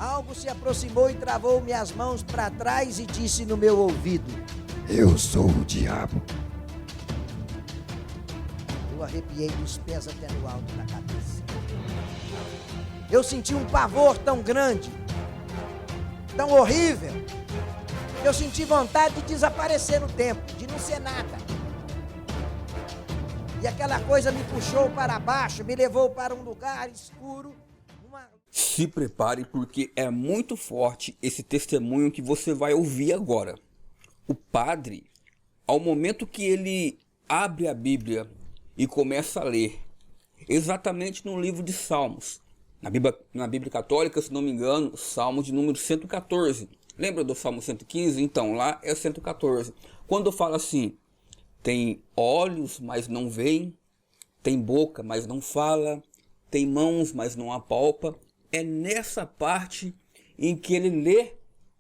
Algo se aproximou e travou minhas mãos para trás e disse no meu ouvido: Eu sou o diabo. Eu arrepiei dos pés até no alto da cabeça. Eu senti um pavor tão grande, tão horrível. Eu senti vontade de desaparecer no tempo, de não ser nada. E aquela coisa me puxou para baixo, me levou para um lugar escuro. Se prepare, porque é muito forte esse testemunho que você vai ouvir agora. O padre, ao momento que ele abre a Bíblia e começa a ler, exatamente no livro de Salmos, na Bíblia Católica, se não me engano, Salmo de número 114. Lembra do Salmo 115? Então, lá é 114. Quando fala assim, tem olhos, mas não veem, tem boca, mas não fala, tem mãos, mas não apalpa. É nessa parte em que ele lê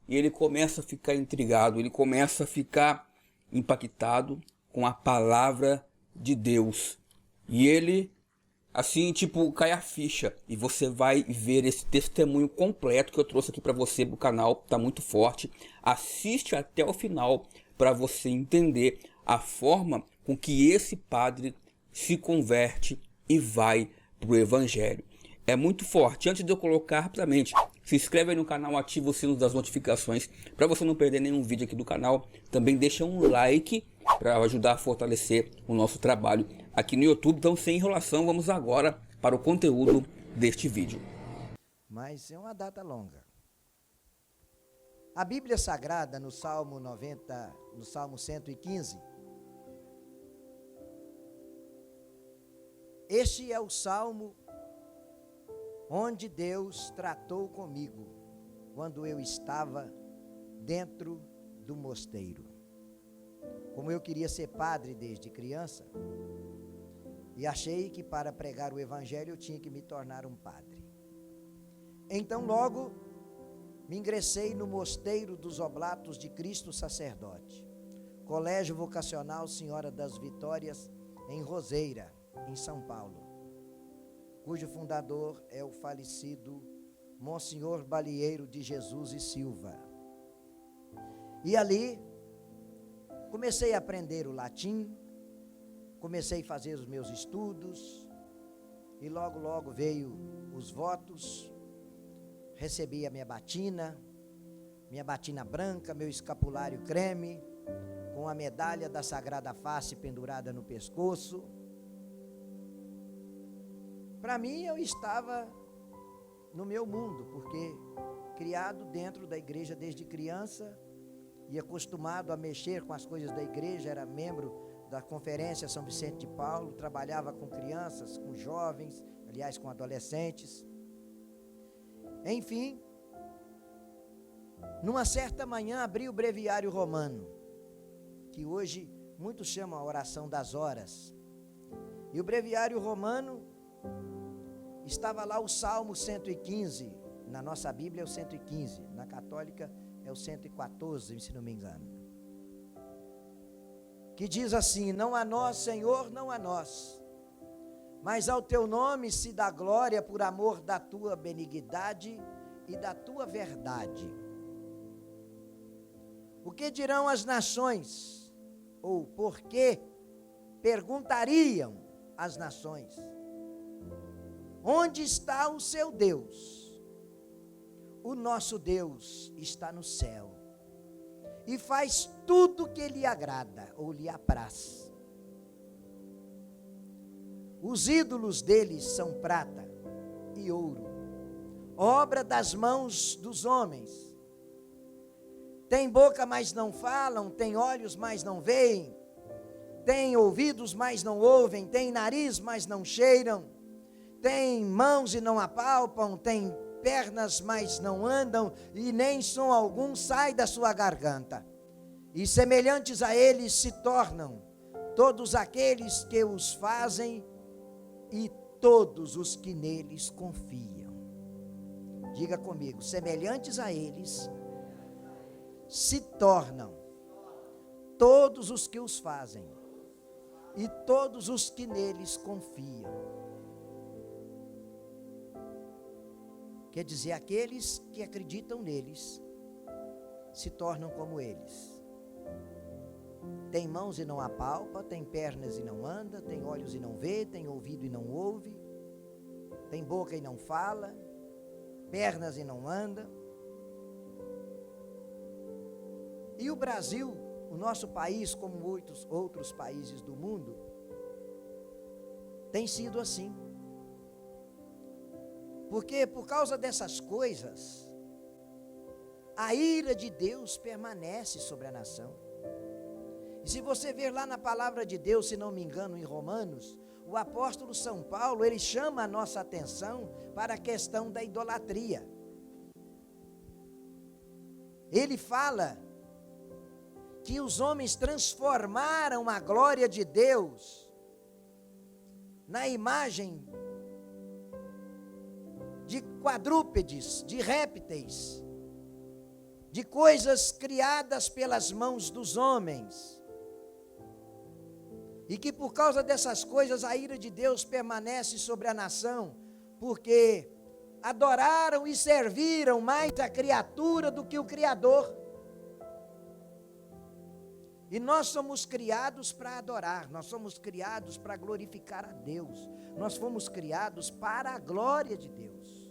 e ele começa a ficar intrigado, ele começa a ficar impactado com a palavra de Deus. E ele, assim, tipo, cai a ficha. E você vai ver esse testemunho completo que eu trouxe aqui para você no canal, tá muito forte. Assiste até o final para você entender a forma com que esse padre se converte e vai para o Evangelho. É muito forte. Antes de eu colocar rapidamente, se inscreve aí no canal, ativa o sino das notificações para você não perder nenhum vídeo aqui do canal. Também deixa um like para ajudar a fortalecer o nosso trabalho aqui no YouTube. Então, sem enrolação, vamos agora para o conteúdo deste vídeo. Mas é uma data longa. A Bíblia Sagrada, no Salmo 90, no Salmo 115, este é o Salmo onde Deus tratou comigo quando eu estava dentro do mosteiro. Como eu queria ser padre desde criança, e achei que para pregar o Evangelho eu tinha que me tornar um padre. Então logo me ingressei no Mosteiro dos Oblatos de Cristo Sacerdote, Colégio Vocacional Senhora das Vitórias, em Roseira, em São Paulo, cujo fundador é o falecido Monsenhor Balieiro de Jesus e Silva. E ali comecei a aprender o latim, comecei a fazer os meus estudos, e logo veio os votos, recebi a minha batina branca, meu escapulário creme, com a medalha da Sagrada Face pendurada no pescoço. Para mim, eu estava no meu mundo, porque criado dentro da igreja desde criança e acostumado a mexer com as coisas da igreja, era membro da Conferência São Vicente de Paulo, trabalhava com crianças, com jovens, aliás, com adolescentes. Enfim, numa certa manhã abri o Breviário Romano, que hoje muitos chamam a oração das horas. E o Breviário Romano estava lá o Salmo 115, na nossa Bíblia é o 115, na católica é o 114, se não me engano. Que diz assim: não a nós, Senhor, não a nós, mas ao teu nome se dá glória por amor da tua benignidade e da tua verdade. O que dirão as nações? Ou por que perguntariam as nações? Onde está o seu Deus? O nosso Deus está no céu e faz tudo que lhe agrada ou lhe apraz. Os ídolos deles são prata e ouro, obra das mãos dos homens. Tem boca, mas não falam, tem olhos, mas não veem, tem ouvidos, mas não ouvem, tem nariz, mas não cheiram, tem mãos e não apalpam, tem pernas, mas não andam, e nem som algum sai da sua garganta. E semelhantes a eles se tornam todos aqueles que os fazem e todos os que neles confiam. Diga comigo: semelhantes a eles se tornam todos os que os fazem e todos os que neles confiam. Quer dizer, aqueles que acreditam neles se tornam como eles. Tem mãos e não apalpa, tem pernas e não anda, tem olhos e não vê, tem ouvido e não ouve, tem boca e não fala, pernas e não anda. E o Brasil, o nosso país, como muitos outros países do mundo, tem sido assim. Porque por causa dessas coisas, a ira de Deus permanece sobre a nação. E se você ver lá na palavra de Deus, se não me engano, em Romanos, o apóstolo São Paulo, ele chama a nossa atenção para a questão da idolatria. Ele fala que os homens transformaram a glória de Deus na imagem de quadrúpedes, de répteis, de coisas criadas pelas mãos dos homens. E que por causa dessas coisas a ira de Deus permanece sobre a nação, porque adoraram e serviram mais a criatura do que o Criador. E nós somos criados para adorar, nós somos criados para glorificar a Deus, nós fomos criados para a glória de Deus.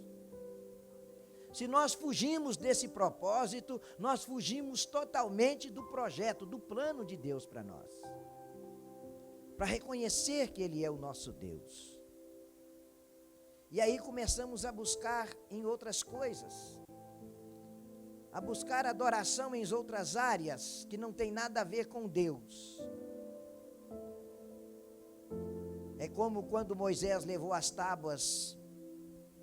Se nós fugimos desse propósito, nós fugimos totalmente do projeto, do plano de Deus para nós. Para reconhecer que Ele é o nosso Deus. E aí começamos a buscar em outras coisas, a buscar adoração em outras áreas que não tem nada a ver com Deus. É como quando Moisés levou as tábuas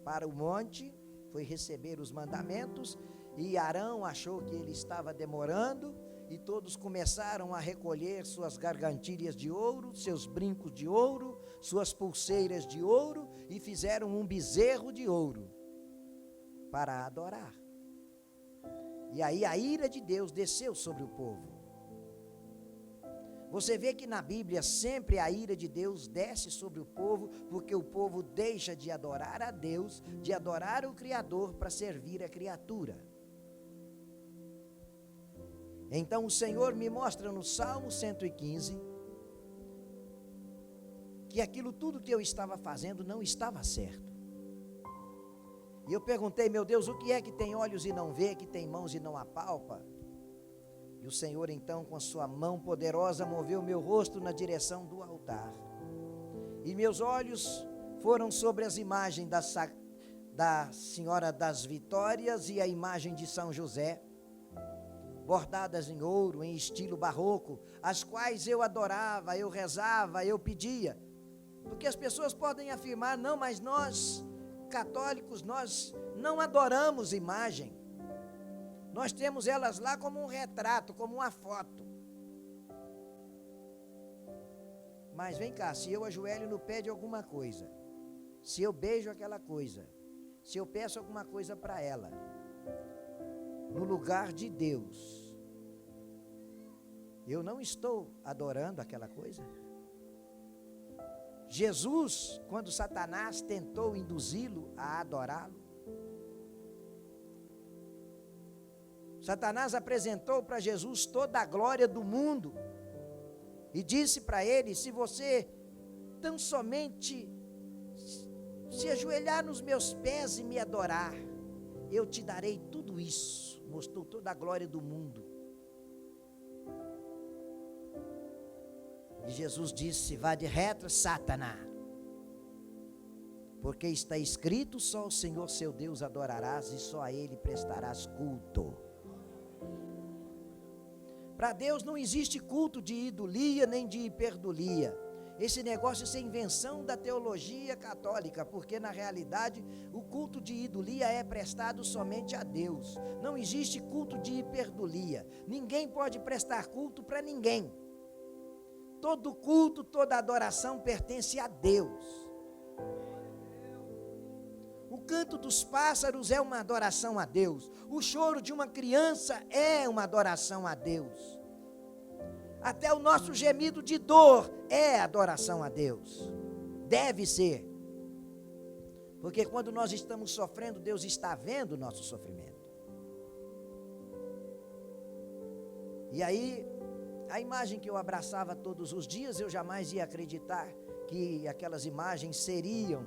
para o monte, foi receber os mandamentos, e Arão achou que ele estava demorando, e todos começaram a recolher suas gargantilhas de ouro, seus brincos de ouro, suas pulseiras de ouro, e fizeram um bezerro de ouro para adorar. E aí a ira de Deus desceu sobre o povo. Você vê que na Bíblia sempre a ira de Deus desce sobre o povo, porque o povo deixa de adorar a Deus, de adorar o Criador para servir a criatura. Então o Senhor me mostra no Salmo 115, que aquilo tudo que eu estava fazendo não estava certo. E eu perguntei, meu Deus, o que é que tem olhos e não vê, que tem mãos e não apalpa? E o Senhor então, com a sua mão poderosa, moveu meu rosto na direção do altar. E meus olhos foram sobre as imagens da Senhora das Vitórias e a imagem de São José, bordadas em ouro, em estilo barroco, as quais eu adorava, eu rezava, eu pedia. Porque as pessoas podem afirmar, não, mas nós, católicos, nós não adoramos imagem. Nós temos elas lá como um retrato, como uma foto. Mas vem cá, se eu ajoelho no pé de alguma coisa, se eu beijo aquela coisa, se eu peço alguma coisa para ela, no lugar de Deus, eu não estou adorando aquela coisa? Jesus, quando Satanás tentou induzi-lo a adorá-lo, Satanás apresentou para Jesus toda a glória do mundo e disse para ele, se você tão somente se ajoelhar nos meus pés e me adorar, eu te darei tudo isso. Mostrou toda a glória do mundo. E Jesus disse, vá de retro, Satanás, porque está escrito, só o Senhor seu Deus adorarás e só a Ele prestarás culto. Para Deus não existe culto de idolia nem de hiperdulia. Esse negócio, isso é invenção da teologia católica, porque na realidade o culto de idolia é prestado somente a Deus. Não existe culto de hiperdulia. Ninguém pode prestar culto para ninguém. Todo culto, toda adoração pertence a Deus. O canto dos pássaros é uma adoração a Deus. O choro de uma criança é uma adoração a Deus. Até o nosso gemido de dor é adoração a Deus. Deve ser. Porque quando nós estamos sofrendo, Deus está vendo o nosso sofrimento. E aí, a imagem que eu abraçava todos os dias, eu jamais ia acreditar que aquelas imagens seriam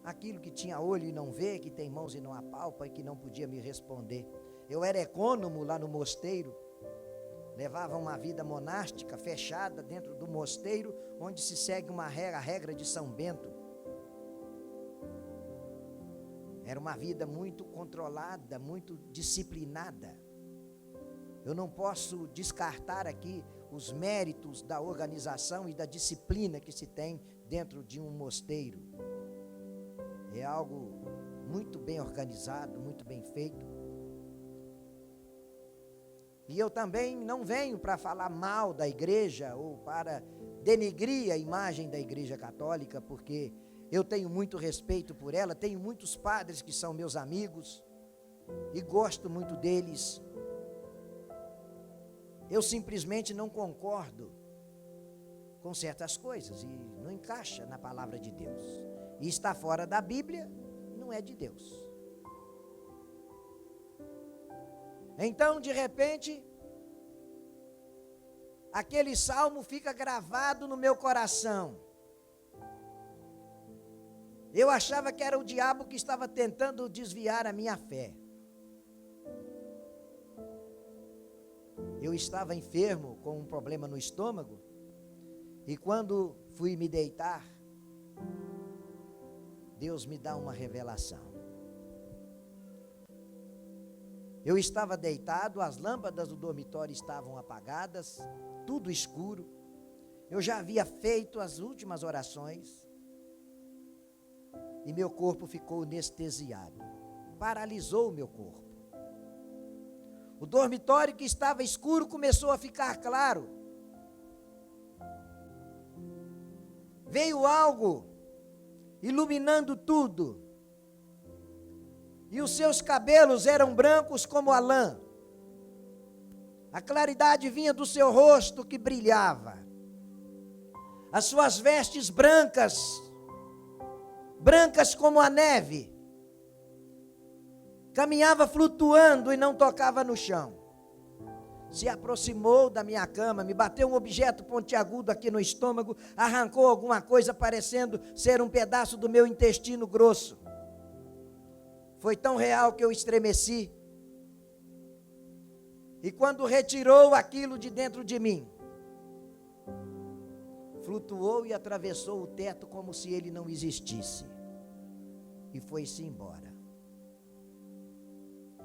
aquilo que tinha olho e não vê, que tem mãos e não apalpa e que não podia me responder. Eu era ecônomo lá no mosteiro, levava uma vida monástica fechada dentro do mosteiro, onde se segue a regra de São Bento. Era uma vida muito controlada, muito disciplinada. Eu não posso descartar aqui os méritos da organização e da disciplina que se tem dentro de um mosteiro. É algo muito bem organizado, muito bem feito. E eu também não venho para falar mal da igreja ou para denegrir a imagem da Igreja Católica, porque eu tenho muito respeito por ela, tenho muitos padres que são meus amigos e gosto muito deles. Eu simplesmente não concordo com certas coisas e não encaixa na palavra de Deus. E está fora da Bíblia, não é de Deus. Então, de repente, aquele salmo fica gravado no meu coração. Eu achava que era o diabo que estava tentando desviar a minha fé. Eu estava enfermo com um problema no estômago e quando fui me deitar, Deus me dá uma revelação. Eu estava deitado, as lâmpadas do dormitório estavam apagadas, tudo escuro. Eu já havia feito as últimas orações e meu corpo ficou anestesiado, paralisou o meu corpo. O dormitório que estava escuro começou a ficar claro. Veio algo iluminando tudo. E os seus cabelos eram brancos como a lã. A claridade vinha do seu rosto que brilhava. As suas vestes brancas, brancas como a neve. Caminhava flutuando e não tocava no chão. Se aproximou da minha cama, me bateu um objeto pontiagudo aqui no estômago, arrancou alguma coisa parecendo ser um pedaço do meu intestino grosso. Foi tão real que eu estremeci. E quando retirou aquilo de dentro de mim, flutuou e atravessou o teto como se ele não existisse. E foi-se embora.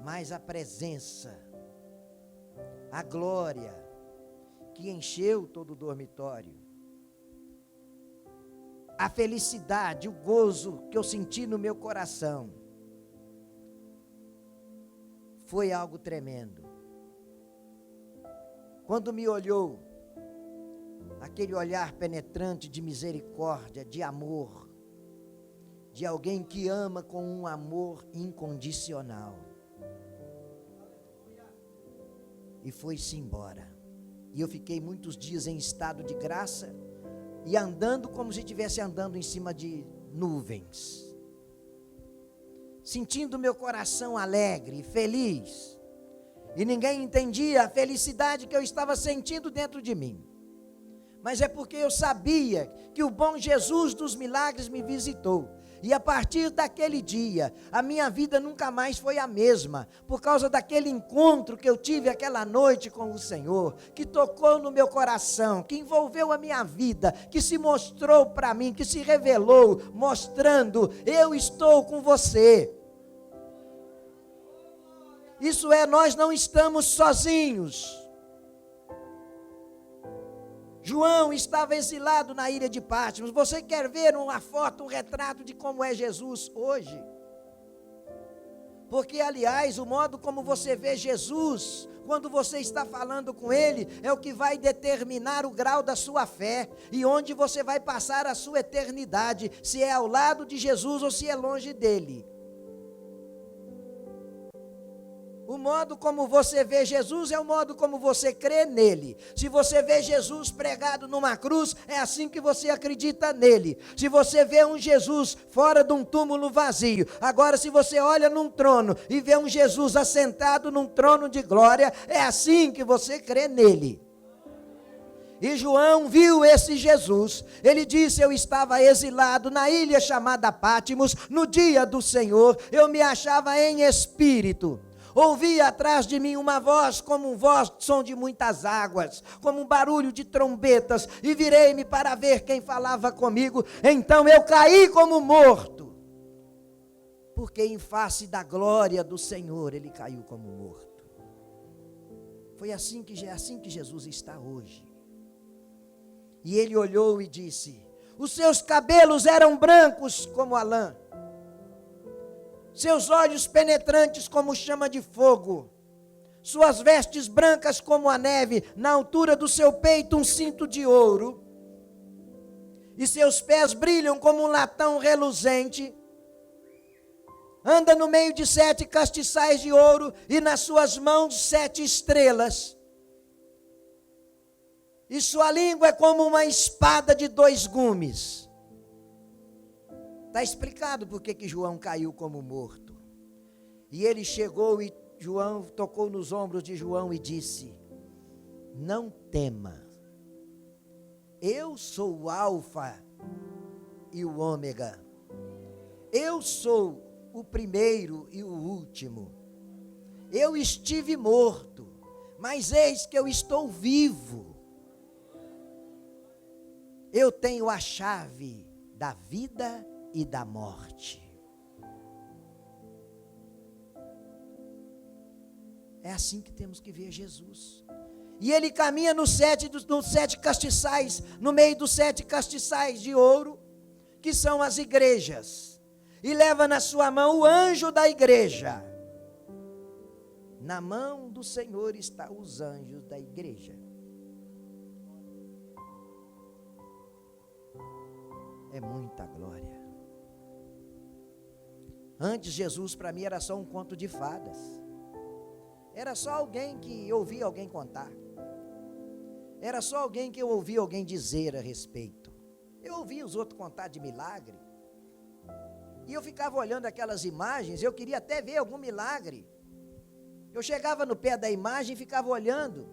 Mas a presença, a glória que encheu todo o dormitório, a felicidade, o gozo que eu senti no meu coração, foi algo tremendo. Quando me olhou, aquele olhar penetrante de misericórdia, de amor, de alguém que ama com um amor incondicional. E foi-se embora. E eu fiquei muitos dias em estado de graça e andando como se estivesse andando em cima de nuvens. Sentindo meu coração alegre e feliz. E ninguém entendia a felicidade que eu estava sentindo dentro de mim. Mas é porque eu sabia que o bom Jesus dos milagres me visitou. E a partir daquele dia, a minha vida nunca mais foi a mesma, por causa daquele encontro que eu tive aquela noite com o Senhor, que tocou no meu coração, que envolveu a minha vida, que se mostrou para mim, que se revelou, mostrando, eu estou com você. Isso é, nós não estamos sozinhos. João estava exilado na ilha de Patmos. Você quer ver uma foto, um retrato de como é Jesus hoje? Porque, aliás, o modo como você vê Jesus, quando você está falando com Ele, é o que vai determinar o grau da sua fé e onde você vai passar a sua eternidade, se é ao lado de Jesus ou se é longe dele. O modo como você vê Jesus é o modo como você crê nele. Se você vê Jesus pregado numa cruz, é assim que você acredita nele. Se você vê um Jesus fora de um túmulo vazio, agora se você olha num trono e vê um Jesus assentado num trono de glória, é assim que você crê nele. E João viu esse Jesus. Ele disse: eu estava exilado na ilha chamada Pátimos, no dia do Senhor, eu me achava em espírito. Ouvi atrás de mim uma voz como um voz de som de muitas águas, como um barulho de trombetas, e virei-me para ver quem falava comigo. Então eu caí como morto, porque em face da glória do Senhor ele caiu como morto. Foi assim que Jesus está hoje. E ele olhou e disse: os seus cabelos eram brancos como a lã, seus olhos penetrantes como chama de fogo, suas vestes brancas como a neve, na altura do seu peito um cinto de ouro, e seus pés brilham como um latão reluzente. Anda no meio de 7 castiçais de ouro, e nas suas mãos 7 estrelas. E sua língua é como uma espada de 2 gumes. Está explicado por que João caiu como morto. E ele chegou e João tocou nos ombros de João e disse: não tema, eu sou o Alfa e o Ômega. Eu sou o primeiro e o último. Eu estive morto, mas eis que eu estou vivo. Eu tenho a chave da vida e da morte. É assim que temos que ver Jesus. E ele caminha nos 7 castiçais, no meio dos 7 castiçais de ouro, que são as igrejas, e leva na sua mão o anjo da igreja. Na mão do Senhor estão os anjos da igreja. É muita glória. Antes, Jesus para mim era só um conto de fadas. Era só alguém que eu ouvia alguém contar. Era só alguém que eu ouvia alguém dizer a respeito. Eu ouvia os outros contar de milagre. E eu ficava olhando aquelas imagens, eu queria até ver algum milagre. Eu chegava no pé da imagem e ficava olhando,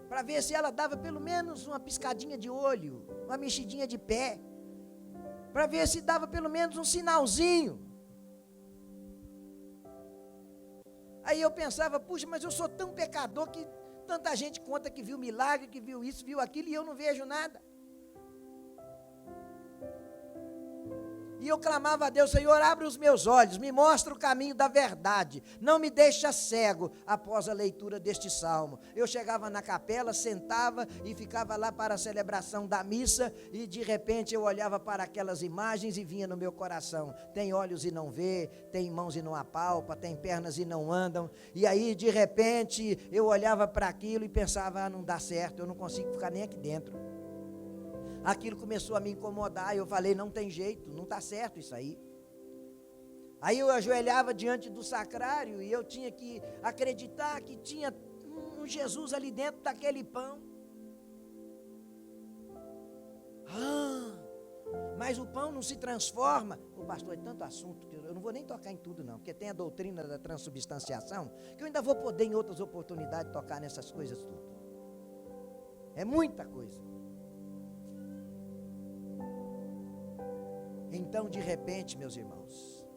para ver se ela dava pelo menos uma piscadinha de olho, uma mexidinha de pé, para ver se dava pelo menos um sinalzinho. Aí eu pensava: puxa, mas eu sou tão pecador que tanta gente conta que viu milagre, que viu isso, viu aquilo, e eu não vejo nada. E eu clamava a Deus: Senhor, abre os meus olhos, me mostra o caminho da verdade, não me deixa cego. Após a leitura deste salmo, eu chegava na capela, sentava e ficava lá para a celebração da missa, e de repente eu olhava para aquelas imagens e vinha no meu coração: tem olhos e não vê, tem mãos e não apalpa, tem pernas e não andam. E aí de repente eu olhava para aquilo e pensava: não dá certo, eu não consigo ficar nem aqui dentro. Aquilo começou a me incomodar, eu falei: não tem jeito, não está certo isso aí. Aí eu ajoelhava diante do sacrário e eu tinha que acreditar que tinha um Jesus ali dentro daquele pão. Mas o pão não se transforma. Ô pastor, é tanto assunto que eu não vou nem tocar em tudo não, porque tem a doutrina da transubstanciação, que eu ainda vou poder em outras oportunidades tocar nessas coisas tudo. É muita coisa. Então, de repente, meus irmãos,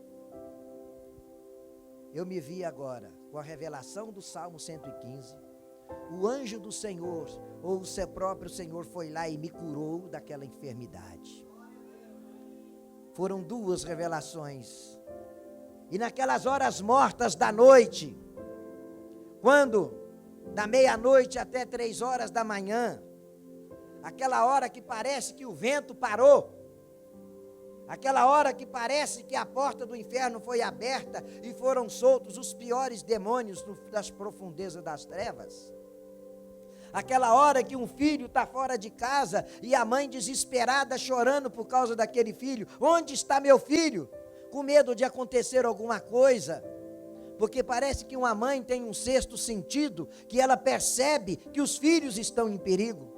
eu me vi agora com a revelação do Salmo 115, o anjo do Senhor, ou o seu próprio Senhor, foi lá e me curou daquela enfermidade. Foram 2 revelações. E naquelas horas mortas da noite, quando da meia-noite até 3 horas da manhã, aquela hora que parece que o vento parou, aquela hora que parece que a porta do inferno foi aberta e foram soltos os piores demônios das profundezas das trevas. Aquela hora que um filho está fora de casa e a mãe desesperada chorando por causa daquele filho. Onde está meu filho? Com medo de acontecer alguma coisa. Porque parece que uma mãe tem um sexto sentido, que ela percebe que os filhos estão em perigo.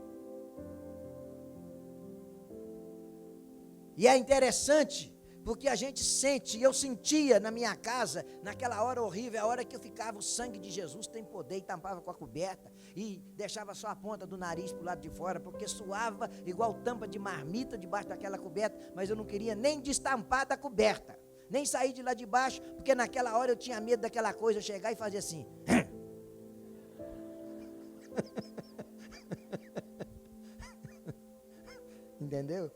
E é interessante, porque a gente sente, eu sentia na minha casa, naquela hora horrível, a hora que eu ficava, o sangue de Jesus tem poder, e tampava com a coberta, e deixava só a ponta do nariz para o lado de fora, porque suava igual tampa de marmita debaixo daquela coberta, mas eu não queria nem destampar da coberta, nem sair de lá de baixo, porque naquela hora eu tinha medo daquela coisa chegar e fazer assim. Entendeu?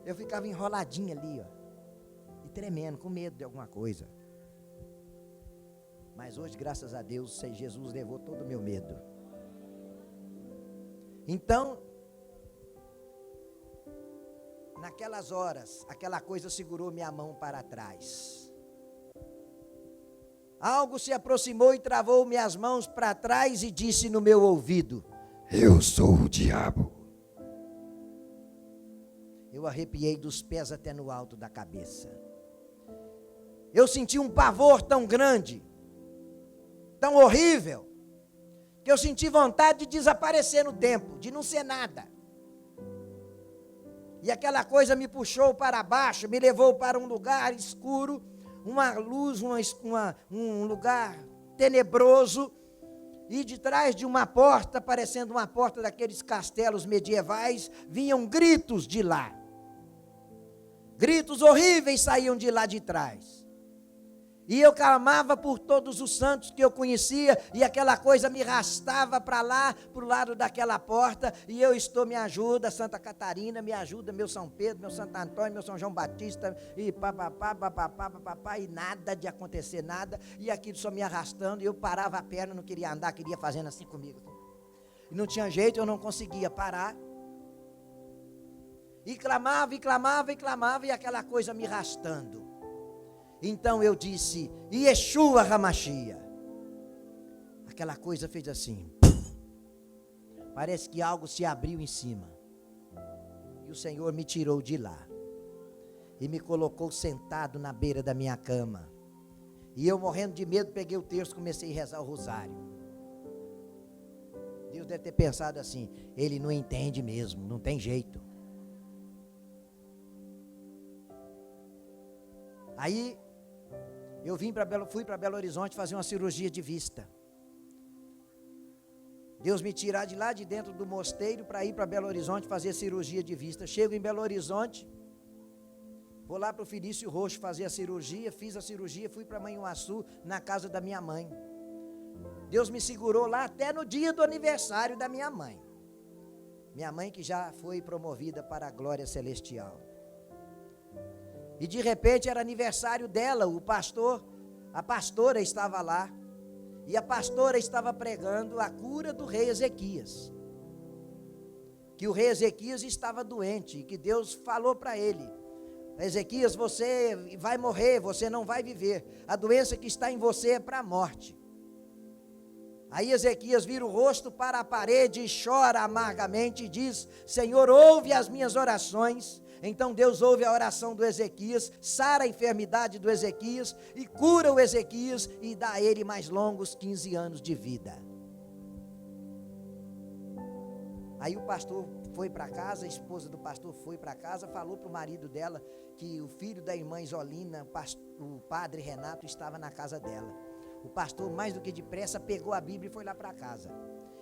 Eu ficava enroladinho ali, ó, e tremendo, com medo de alguma coisa. Mas hoje, graças a Deus, Jesus levou todo o meu medo. Então, naquelas horas, aquela coisa segurou minha mão para trás. Algo se aproximou e travou minhas mãos para trás e disse no meu ouvido: Eu sou o diabo. Eu arrepiei dos pés até no alto da cabeça. Eu senti um pavor tão grande, tão horrível, que eu senti vontade de desaparecer no tempo, de não ser nada. E aquela coisa me puxou para baixo, me levou para um lugar escuro, uma luz, um lugar tenebroso, e de trás de uma porta, parecendo uma porta daqueles castelos medievais, vinham gritos de lá. Gritos horríveis saíam de lá de trás. E eu clamava por todos os santos que eu conhecia, e aquela coisa me arrastava para lá, para o lado daquela porta, e eu estou, me ajuda, Santa Catarina, me ajuda, meu São Pedro, meu Santo Antônio, meu São João Batista, e papapá, e nada de acontecer nada, e aquilo só me arrastando, e eu parava a perna, não queria andar, queria fazendo assim comigo. E não tinha jeito, eu não conseguia parar. E clamava, e aquela coisa me arrastando. Então eu disse: Yeshua Hamashia. Aquela coisa fez assim. Parece que algo se abriu em cima. E o Senhor me tirou de lá. E me colocou sentado na beira da minha cama. E eu, morrendo de medo, peguei o texto e comecei a rezar o rosário. Deus deve ter pensado assim: ele não entende mesmo, não tem jeito. Aí eu fui para Belo Horizonte fazer uma cirurgia de vista. Deus me tirar de lá de dentro do mosteiro para ir para Belo Horizonte fazer cirurgia de vista. Chego em Belo Horizonte, vou lá para o Felício Roxo fazer a cirurgia, fiz a cirurgia, fui para Manhuaçu, na casa da minha mãe. Deus me segurou lá até no dia do aniversário da minha mãe. Minha mãe que já foi promovida para a glória celestial. E de repente era aniversário dela, a pastora estava lá, e a pastora estava pregando a cura do rei Ezequias, que o rei Ezequias estava doente, e que Deus falou para ele: Ezequias, você vai morrer, você não vai viver, a doença que está em você é para a morte. Aí Ezequias vira o rosto para a parede e chora amargamente e diz: Senhor, ouve as minhas orações. Então Deus ouve a oração do Ezequias, sara a enfermidade do Ezequias e cura o Ezequias e dá a ele mais longos 15 anos de vida. Aí o pastor foi para casa, a esposa do pastor foi para casa, falou para o marido dela que o filho da irmã Isolina, o padre Renato, estava na casa dela. O pastor, mais do que depressa, pegou a Bíblia e foi lá para casa.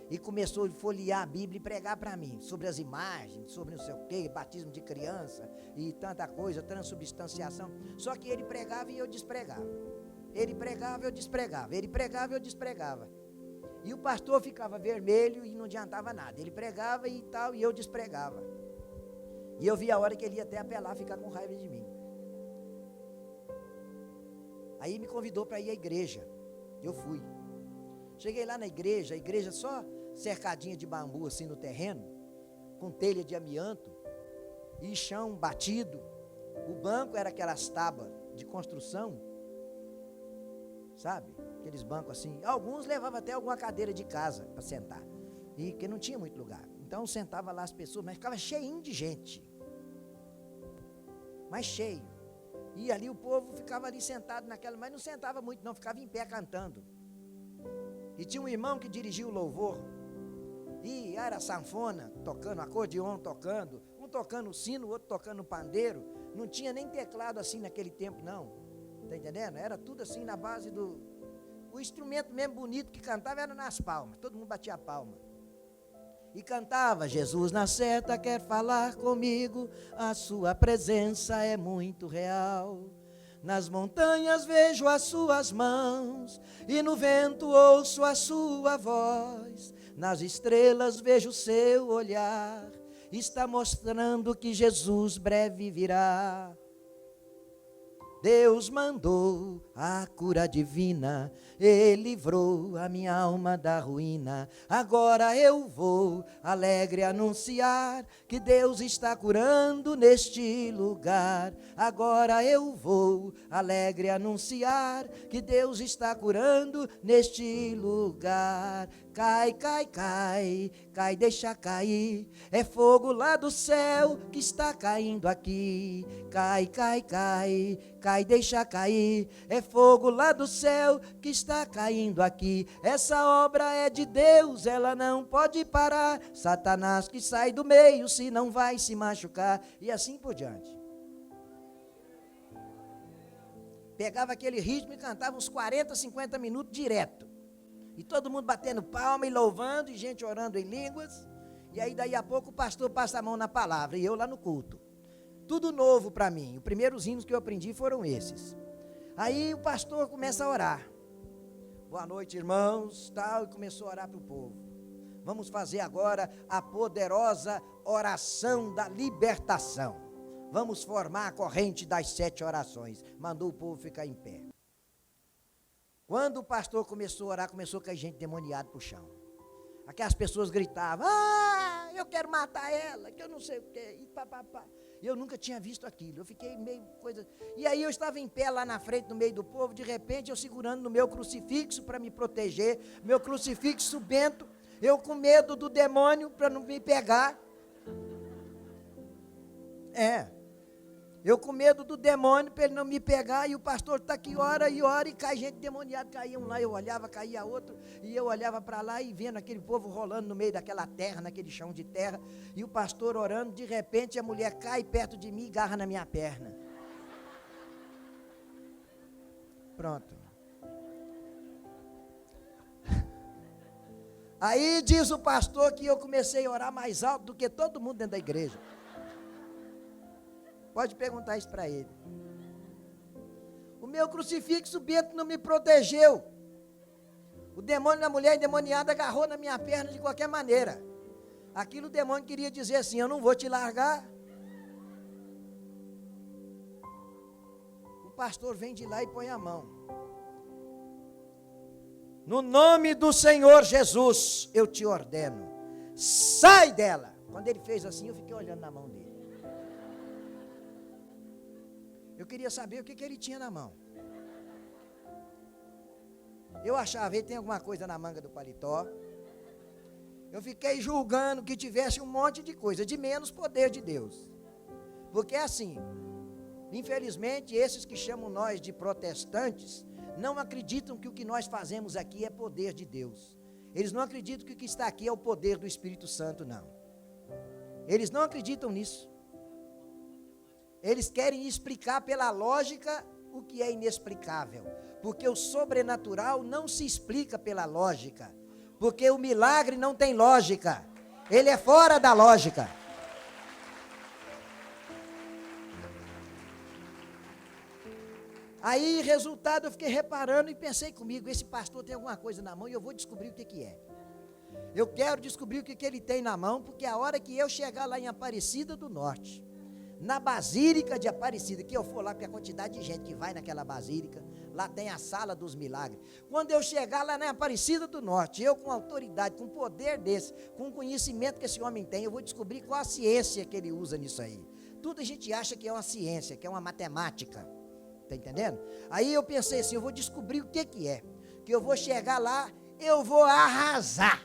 E começou a folhear a Bíblia e pregar para mim, sobre as imagens, sobre não sei o quê, batismo de criança e tanta coisa, transubstanciação. Só que ele pregava e eu despregava. Ele pregava e eu despregava. Ele pregava e eu despregava. E o pastor ficava vermelho e não adiantava nada. Ele pregava e tal, e eu despregava. E eu vi a hora que ele ia até apelar, ficar com raiva de mim. Aí me convidou para ir à igreja. Eu fui. Cheguei lá na igreja, a igreja só cercadinha de bambu assim no terreno, com telha de amianto e chão batido. O banco era aquelas tábuas de construção, sabe? Aqueles bancos assim. Alguns levavam até alguma cadeira de casa para sentar, e que não tinha muito lugar. Então sentava lá as pessoas, mas ficava cheinho de gente. Mas cheio. E ali o povo ficava ali sentado naquela, mas não sentava muito não, ficava em pé cantando. E tinha um irmão que dirigia o louvor, e era sanfona, tocando, acordeon tocando, um tocando sino, o outro tocando pandeiro. Não tinha nem teclado assim naquele tempo não, tá entendendo? Era tudo assim na base do... O instrumento mesmo bonito que cantava era nas palmas, todo mundo batia a palma. E cantava: Jesus na seta quer falar comigo, a sua presença é muito real. Nas montanhas vejo as suas mãos, e no vento ouço a sua voz. Nas estrelas vejo o seu olhar, está mostrando que Jesus breve virá. Deus mandou a cura divina, Ele livrou a minha alma da ruína. Agora eu vou alegre anunciar que Deus está curando neste lugar. Agora eu vou alegre anunciar que Deus está curando neste lugar. Cai, cai, cai, cai, deixa cair, é fogo lá do céu que está caindo aqui. Cai, cai, cai, cai, deixa cair, é fogo lá do céu que está caindo aqui. Essa obra é de Deus, ela não pode parar. Satanás que sai do meio, se não vai se machucar. E assim por diante. Pegava aquele ritmo e cantava uns 40, 50 minutos direto. E todo mundo batendo palma e louvando, e gente orando em línguas. E aí daí a pouco o pastor passa a mão na palavra, e eu lá no culto. Tudo novo para mim. Os primeiros hinos que eu aprendi foram esses. Aí o pastor começa a orar. Boa noite, irmãos, tal, e começou a orar para o povo. Vamos fazer agora a poderosa oração da libertação. Vamos formar a corrente das 7 orações. Mandou o povo ficar em pé. Quando o pastor começou a orar, começou a cair gente demoniada para o chão. Aquelas pessoas gritavam: ah, eu quero matar ela, que eu não sei o quê, e papapá. Eu nunca tinha visto aquilo, eu fiquei meio coisa... E aí eu estava em pé lá na frente, no meio do povo, de repente eu segurando no meu crucifixo para me proteger, meu crucifixo bento, eu com medo do demônio para não me pegar. Eu com medo do demônio para ele não me pegar, e o pastor está aqui, ora, e cai gente demoniada, caía um lá, eu olhava, caía outro, e eu olhava para lá e vendo aquele povo rolando no meio daquela terra, naquele chão de terra, e o pastor orando, de repente a mulher cai perto de mim e agarra na minha perna. Pronto. Aí diz o pastor que eu comecei a orar mais alto do que todo mundo dentro da igreja. Pode perguntar isso para ele. O meu crucifixo bento não me protegeu. O demônio da mulher endemoniada agarrou na minha perna de qualquer maneira. Aquilo o demônio queria dizer assim: eu não vou te largar. O pastor vem de lá e põe a mão. No nome do Senhor Jesus, eu te ordeno, sai dela. Quando ele fez assim, eu fiquei olhando na mão dele. Eu queria saber o que ele tinha na mão. Eu achava, ele tem alguma coisa na manga do paletó. Eu fiquei julgando que tivesse um monte de coisa, de menos poder de Deus. Porque assim, infelizmente, esses que chamam nós de protestantes, não acreditam que o que nós fazemos aqui é poder de Deus. Eles não acreditam que o que está aqui é o poder do Espírito Santo, não. Eles não acreditam nisso. Eles querem explicar pela lógica o que é inexplicável. Porque o sobrenatural não se explica pela lógica. Porque o milagre não tem lógica. Ele é fora da lógica. Aí, resultado, eu fiquei reparando e pensei comigo: esse pastor tem alguma coisa na mão e eu vou descobrir o que é. Eu quero descobrir o que ele tem na mão, porque a hora que eu chegar lá em Aparecida do Norte, na Basílica de Aparecida, que eu for lá, porque a quantidade de gente que vai naquela basílica, lá tem a sala dos milagres. Quando eu chegar lá na Aparecida do Norte, eu com autoridade, com poder desse, com o conhecimento que esse homem tem, eu vou descobrir qual a ciência que ele usa nisso aí. Tudo a gente acha que é uma ciência, que é uma matemática, tá entendendo? Aí eu pensei assim: eu vou descobrir o que é, que eu vou chegar lá, eu vou arrasar.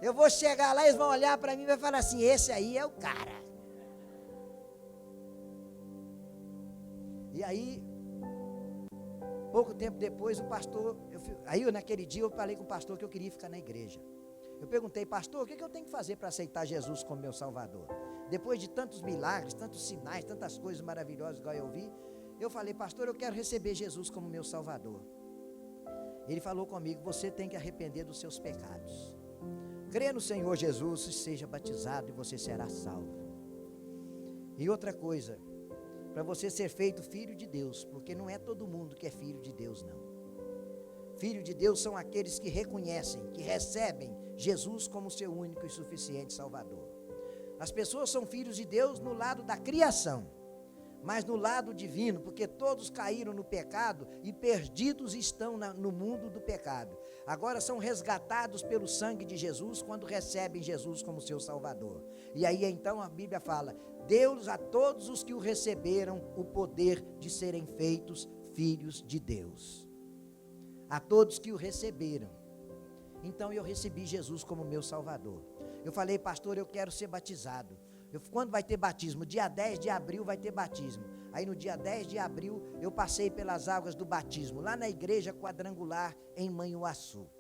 Eu vou chegar lá, eles vão olhar para mim e vão falar assim: esse aí é o cara. E aí, pouco tempo depois, o pastor, naquele dia eu falei com o pastor que eu queria ficar na igreja. Eu perguntei, pastor, o que eu tenho que fazer para aceitar Jesus como meu Salvador? Depois de tantos milagres, tantos sinais, tantas coisas maravilhosas igual eu vi, eu falei, pastor, eu quero receber Jesus como meu Salvador. Ele falou comigo, você tem que arrepender dos seus pecados. Crê no Senhor Jesus e seja batizado e você será salvo. E outra coisa, para você ser feito filho de Deus, porque não é todo mundo que é filho de Deus, não. Filho de Deus são aqueles que reconhecem, que recebem Jesus como seu único e suficiente Salvador. As pessoas são filhos de Deus no lado da criação, mas no lado divino, porque todos caíram no pecado e perdidos estão no mundo do pecado. Agora são resgatados pelo sangue de Jesus quando recebem Jesus como seu Salvador. E aí então a Bíblia fala, deu a todos os que o receberam o poder de serem feitos filhos de Deus. A todos que o receberam. Então eu recebi Jesus como meu Salvador. Eu falei, pastor, eu quero ser batizado. Quando vai ter batismo? Dia 10 de abril vai ter batismo. Aí no dia 10 de abril eu passei pelas águas do batismo, lá na igreja quadrangular em Manhuaçu.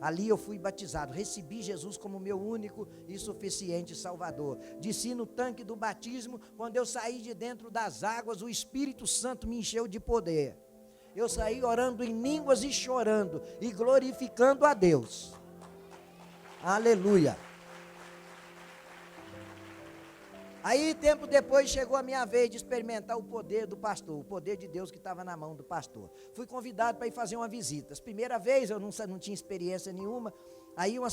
Ali eu fui batizado, recebi Jesus como meu único e suficiente Salvador. Desci no tanque do batismo, quando eu saí de dentro das águas, o Espírito Santo me encheu de poder. Eu saí orando em línguas e chorando e glorificando a Deus. Aleluia. Aí, tempo depois, chegou a minha vez de experimentar o poder do pastor, o poder de Deus que estava na mão do pastor. Fui convidado para ir fazer uma visita. Primeira vez, eu não tinha experiência nenhuma. Aí uma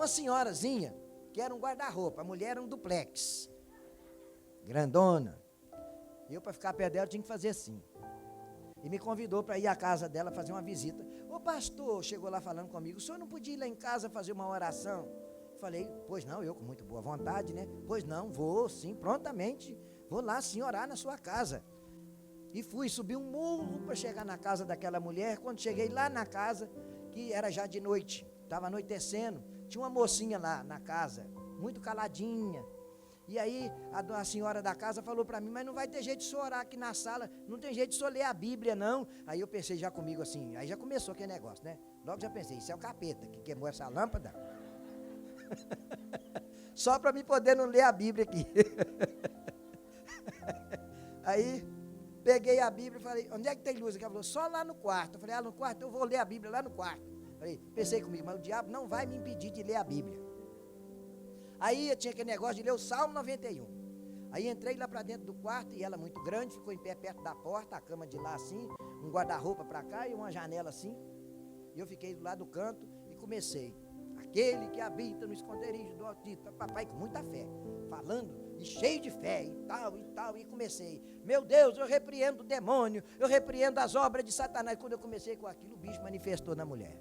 senhorazinha, que era um guarda-roupa, a mulher era um duplex, grandona. Eu, para ficar perto dela, tinha que fazer assim. E me convidou para ir à casa dela fazer uma visita. Ô pastor, chegou lá falando comigo, o senhor não podia ir lá em casa fazer uma oração? Falei, pois não, eu com muito boa vontade, né? Pois não, vou sim, prontamente, vou lá sim orar na sua casa. E fui, subi um morro para chegar na casa daquela mulher. Quando cheguei lá na casa, que era já de noite, estava anoitecendo, tinha uma mocinha lá na casa, muito caladinha. E aí a senhora da casa falou para mim, mas não vai ter jeito de senhor orar aqui na sala, não tem jeito de senhor ler a Bíblia não. Aí eu pensei já comigo assim, aí já começou aquele negócio, né? Logo já pensei, isso é o capeta que queimou essa lâmpada. Só para mim poder não ler a Bíblia aqui. Aí peguei a Bíblia e falei, onde é que tem luz aqui? Ela falou, só lá no quarto. Eu falei, no quarto, eu vou ler a Bíblia lá no quarto. Pensei comigo, mas o diabo não vai me impedir de ler a Bíblia. Aí eu tinha aquele negócio de ler o Salmo 91. Aí entrei lá para dentro do quarto e ela muito grande, ficou em pé perto da porta, a cama de lá assim, um guarda-roupa para cá e uma janela assim. E eu fiquei do lado do canto e comecei. Aquele que habita no esconderijo do Altíssimo, papai com muita fé, falando e cheio de fé e tal, e comecei, meu Deus, eu repreendo o demônio, eu repreendo as obras de Satanás. Quando eu comecei com aquilo, o bicho manifestou na mulher.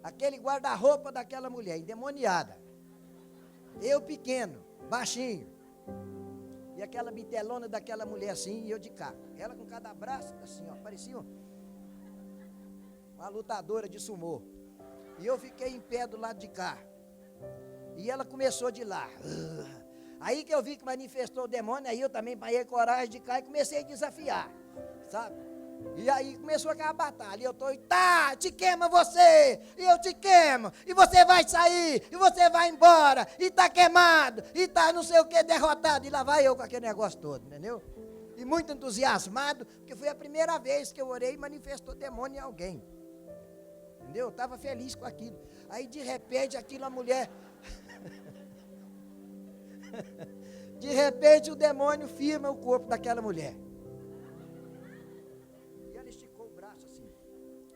Aquele guarda-roupa daquela mulher, endemoniada, eu pequeno, baixinho, e aquela bitelona daquela mulher assim, e eu de cá, ela com cada braço assim, ó, parecia uma lutadora de sumô. E eu fiquei em pé do lado de cá. E ela começou de lá. Aí que eu vi que manifestou o demônio, aí eu também panhei coragem de cá e comecei a desafiar, sabe? E aí começou aquela batalha. E eu estou, tá, te queima você, e eu te queimo, e você vai sair, e você vai embora, e tá queimado, e tá não sei o que, derrotado. E lá vai eu com aquele negócio todo, entendeu? E muito entusiasmado, porque foi a primeira vez que eu orei e manifestou demônio em alguém. Entendeu? Eu estava feliz com aquilo. Aí de repente aquilo a mulher. De repente o demônio firma o corpo daquela mulher. E ela esticou o braço assim.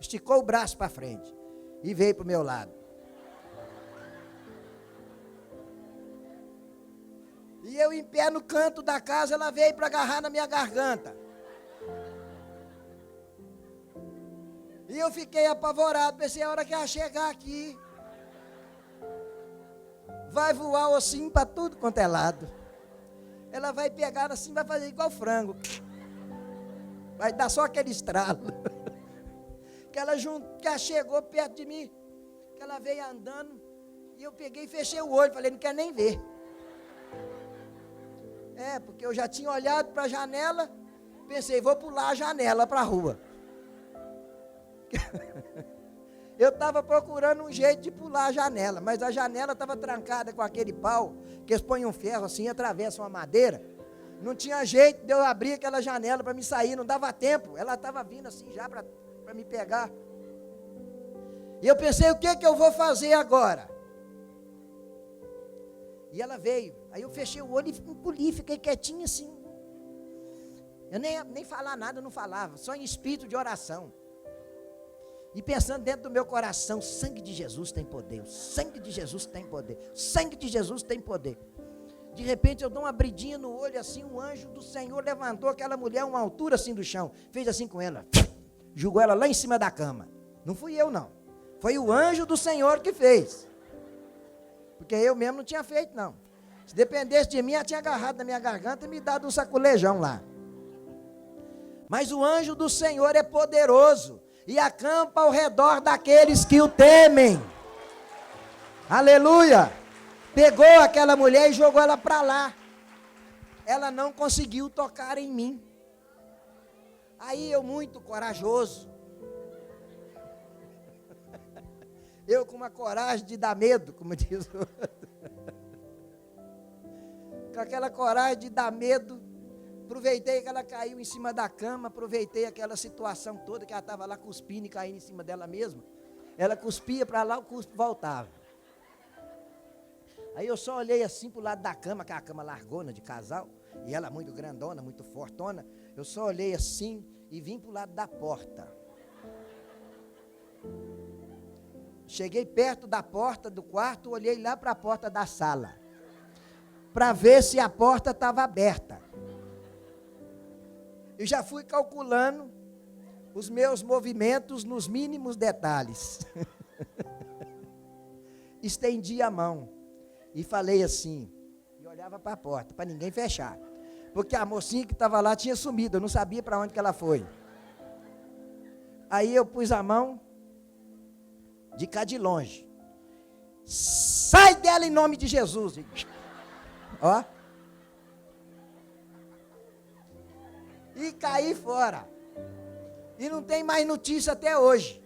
Esticou o braço para frente. E veio para o meu lado. E eu em pé no canto da casa, ela veio para agarrar na minha garganta. E eu fiquei apavorado, pensei, a hora que ela chegar aqui, vai voar o ossinho para tudo quanto é lado. Ela vai pegar assim, vai fazer igual frango. Vai dar só aquele estralo. Que ela chegou perto de mim, que ela veio andando, e eu peguei e fechei o olho, falei, não quer nem ver. Porque eu já tinha olhado para a janela, pensei, vou pular a janela para a rua. Eu estava procurando um jeito de pular a janela, mas a janela estava trancada com aquele pau, que eles põem um ferro assim e atravessam a madeira. Não tinha jeito de eu abrir aquela janela para me sair, não dava tempo. Ela estava vindo assim já para me pegar. E eu pensei, o que eu vou fazer agora? E ela veio. Aí eu fechei o olho e encolhi, fiquei quietinho assim. Eu nem falar nada, não falava, só em espírito de oração. E pensando dentro do meu coração, o sangue de Jesus tem poder, o sangue de Jesus tem poder, o sangue de Jesus tem poder. De repente eu dou uma abridinha no olho assim, um anjo do Senhor levantou aquela mulher uma altura assim do chão, fez assim com ela, jogou ela lá em cima da cama. Não fui eu não, foi o anjo do Senhor que fez. Porque eu mesmo não tinha feito não. Se dependesse de mim, ela tinha agarrado na minha garganta e me dado um saculejão lá. Mas o anjo do Senhor é poderoso e acampa ao redor daqueles que o temem. Aleluia! Pegou aquela mulher e jogou ela para lá. Ela não conseguiu tocar em mim. Aí eu, muito corajoso, eu com uma coragem de dar medo, como diz o outro. Com aquela coragem de dar medo, aproveitei que ela caiu em cima da cama, aproveitei aquela situação toda, que ela estava lá cuspindo e caindo em cima dela mesma. Ela cuspia para lá, o cuspe voltava. Aí eu só olhei assim para o lado da cama, que é a cama largona de casal, e ela muito grandona, muito fortona. Eu só olhei assim e vim para o lado da porta. Cheguei perto da porta do quarto, olhei lá para a porta da sala, para ver se a porta estava aberta. Eu já fui calculando os meus movimentos nos mínimos detalhes. Estendi a mão e falei assim, e olhava para a porta, para ninguém fechar, porque a mocinha que estava lá tinha sumido, eu não sabia para onde que ela foi. Aí eu pus a mão de cá de longe, sai dela em nome de Jesus. Ó. E caí fora. E não tem mais notícia até hoje.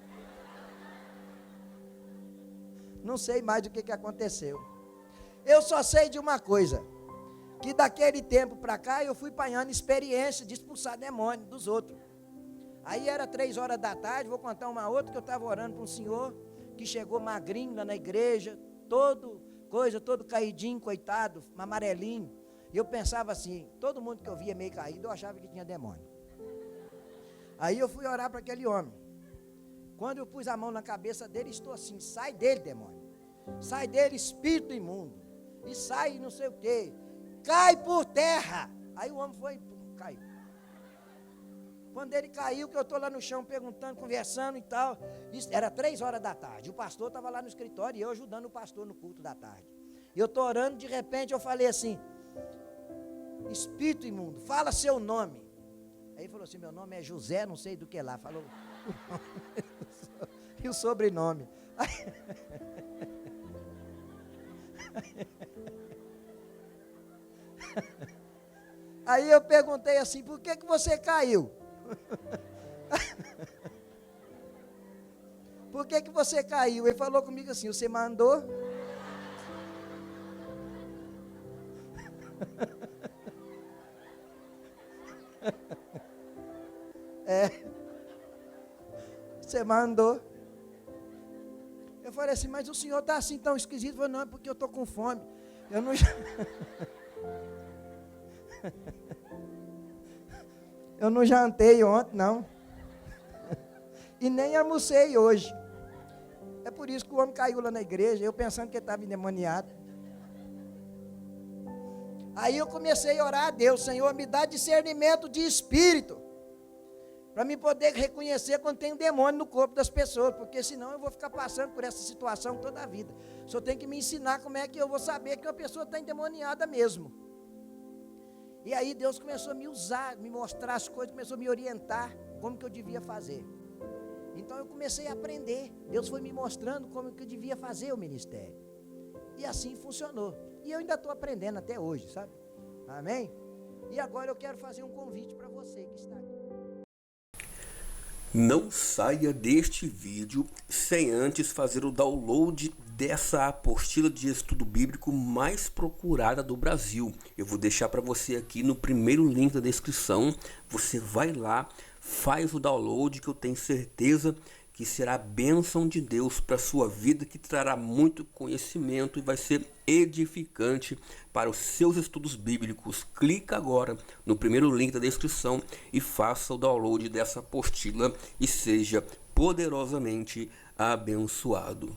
Não sei mais do que aconteceu. Eu só sei de uma coisa, que daquele tempo para cá eu fui apanhando experiência de expulsar demônio dos outros. Aí era 3 horas da tarde, vou contar uma outra, que eu estava orando para um senhor que chegou magrinho lá na igreja, todo caidinho, coitado, amarelinho. E eu pensava assim, todo mundo que eu via meio caído, eu achava que tinha demônio. Aí eu fui orar para aquele homem. Quando eu pus a mão na cabeça dele, estou assim, sai dele, demônio. Sai dele, espírito imundo. E sai não sei o quê. Cai por terra. Aí o homem foi e caiu. Quando ele caiu, que eu estou lá no chão perguntando, conversando e tal. Era 3 horas da tarde. O pastor estava lá no escritório e eu ajudando o pastor no culto da tarde. E eu estou orando, de repente eu falei assim, espírito imundo, fala seu nome. Aí ele falou assim, meu nome é José, não sei do que lá. Falou o nome e o sobrenome. Aí eu perguntei assim, por que você caiu? Por que você caiu? Ele falou comigo assim, você mandou? Você mandou. Eu falei assim, mas o senhor está assim tão esquisito. Eu falei, não, é porque eu estou com fome. Eu não... Eu não jantei ontem, não. E nem almocei hoje. É por isso que o homem caiu lá na igreja, eu pensando que ele estava endemoniado. Aí eu comecei a orar a Deus, Senhor, me dá discernimento de espírito, para mim poder reconhecer quando tem um demônio no corpo das pessoas, porque senão eu vou ficar passando por essa situação toda a vida. O senhor tem que me ensinar como é que eu vou saber que uma pessoa está endemoniada mesmo. E aí Deus começou a me usar, me mostrar as coisas, começou a me orientar como que eu devia fazer. Então eu comecei a aprender, Deus foi me mostrando como que eu devia fazer o ministério. E assim funcionou. E eu ainda estou aprendendo até hoje, sabe? Amém? E agora eu quero fazer um convite para você que está aqui. Não saia deste vídeo sem antes fazer o download dessa apostila de estudo bíblico mais procurada do Brasil. Eu vou deixar para você aqui no primeiro link da descrição. Você vai lá, faz o download, que eu tenho certeza que será a bênção de Deus para a sua vida, que trará muito conhecimento e vai ser edificante para os seus estudos bíblicos. Clica agora no primeiro link da descrição e faça o download dessa apostila e seja poderosamente abençoado.